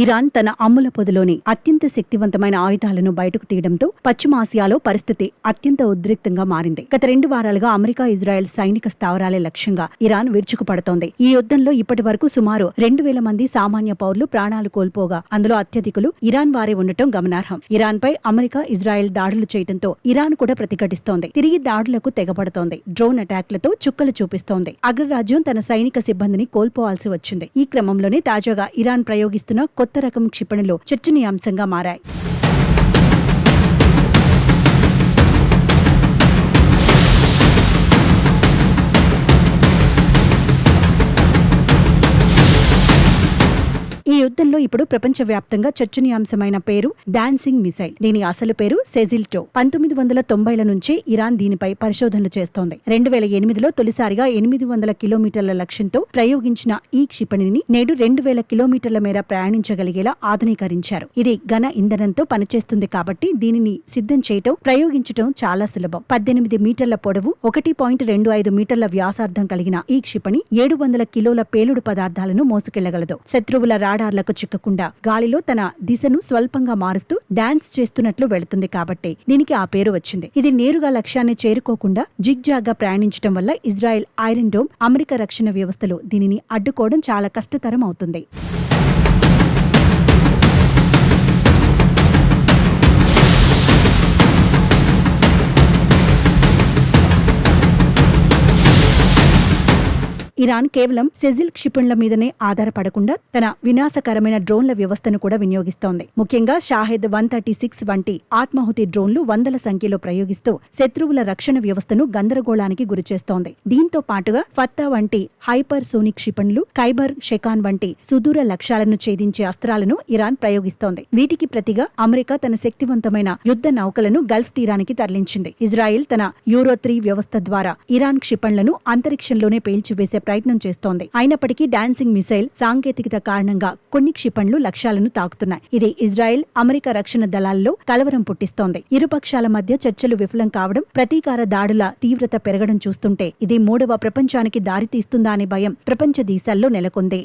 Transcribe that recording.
Iran తన అమ్ముల పొదిలోని అత్యంత శక్తివంతమైన ఆయుధాలను బయటకు తీయడంతో పశ్చిమాసియాలో పరిస్థితి అత్యంత ఉద్రిక్తంగా మారింది. గత 2 వారాలుగా అమెరికా, ఇజ్రాయెల్ సైనిక స్థావరాలే లక్ష్యంగా ఇరాన్ విరుచుకుపడుతోంది. ఈ యుద్ధంలో ఇప్పటి వరకు సుమారు 2000 మంది సామాన్య పౌరులు ప్రాణాలు కోల్పోగా అందులో అత్యధికులు ఇరాన్ వారే ఉండటం గమనార్హం. ఇరాన్ పై అమెరికా, ఇజ్రాయెల్ దాడులు చేయడంతో ఇరాన్ కూడా ప్రతిఘటిస్తోంది. తిరిగి దాడులకు తెగబడుతోంది. డ్రోన్ అటాక్లతో చుక్కలు చూపిస్తోంది. అగ్రరాజ్యం తన సైనిక సిబ్బందిని కోల్పోవాల్సి వచ్చింది. ఈ క్రమంలోనే తాజాగా ఇరాన్ ప్రయోగిస్తున్న కొత్త రకం క్షిపణులు చర్చనీయాంశంగా మారాయి. ఈ యుద్ధంలో ఇప్పుడు ప్రపంచవ్యాప్తంగా చర్చనీయాంశమైన పేరు డాన్సింగ్ మిసైల్. దీని అసలు పేరు సెజిల్-2. 1990ల నుంచే ఇరాన్ దీనిపై పరిశోధనలు చేస్తోంది. 2008లో తొలిసారిగా 800 కిలోమీటర్ల లక్ష్యంతో ప్రయోగించిన ఈ క్షిపణిని నేడు 2000 కిలోమీటర్ల మేర ప్రయాణించగలిగేలా ఆధునీకరించారు. ఇది ఘన ఇంధనంతో పనిచేస్తుంది కాబట్టి దీనిని సిద్ధం చేయటం, ప్రయోగించటం చాలా సులభం. 18 మీటర్ల పొడవు, 1.25 మీటర్ల వ్యాసార్థం కలిగిన ఈ క్షిపణి 700 కిలోల పేలుడు పదార్థాలను మోసుకెళ్లగలదు. శత్రువుల రాడార్లకు చిక్కకుండా గాలిలో తన దిశను స్వల్పంగా మారుస్తూ డాన్స్ చేస్తున్నట్లు వెళుతుంది కాబట్టి దీనికి ఆ పేరు వచ్చింది. ఇది నేరుగా లక్ష్యాన్ని చేరుకోకుండా జిగ్జాగ్గా ప్రయాణించడం వల్ల ఇజ్రాయెల్ ఐరన్ డోమ్, అమెరికా రక్షణ వ్యవస్థలు దీనిని అడ్డుకోవడం చాలా కష్టతరం అవుతుంది. ఇరాన్ కేవలం సెజిల్ క్షిపణుల మీదనే ఆధారపడకుండా తన వినాశకరమైన డ్రోన్ల వ్యవస్థను కూడా వినియోగిస్తోంది. ముఖ్యంగా షాహెద్ 136 వంటి ఆత్మాహుతి డ్రోన్లు వందల సంఖ్యలో ప్రయోగిస్తూ శత్రువుల రక్షణ వ్యవస్థను గందరగోళానికి గురిచేస్తోంది. దీంతో పాటుగా ఫత్తా వంటి హైపర్ సోనిక్ క్షిపణులు, ఖైబర్ షెకాన్ వంటి సుదూర లక్ష్యాలను ఛేదించే అస్త్రాలను ఇరాన్ ప్రయోగిస్తోంది. వీటికి ప్రతిగా అమెరికా తన శక్తివంతమైన యుద్ధ నౌకలను గల్ఫ్ తీరానికి తరలించింది. ఇజ్రాయెల్ తన యూరో-3 వ్యవస్థ ద్వారా ఇరాన్ క్షిపణులను అంతరిక్షంలోనే పేల్చివేసే ప్రయత్నం చేస్తోంది. అయినప్పటికీ డాన్సింగ్ మిసైల్ సాంకేతికత కారణంగా కొన్ని క్షిపణులు లక్ష్యాలను తాకుతున్నాయి. ఇది ఇజ్రాయెల్, అమెరికా రక్షణ దళాల్లో కలవరం పుట్టిస్తోంది. ఇరుపక్షాల మధ్య చర్చలు విఫలం కావడం, ప్రతీకార దాడుల తీవ్రత పెరగడం చూస్తుంటే ఇది 3వ ప్రపంచానికి దారితీస్తుందా అనే భయం ప్రపంచ దేశాల్లో నెలకొంది.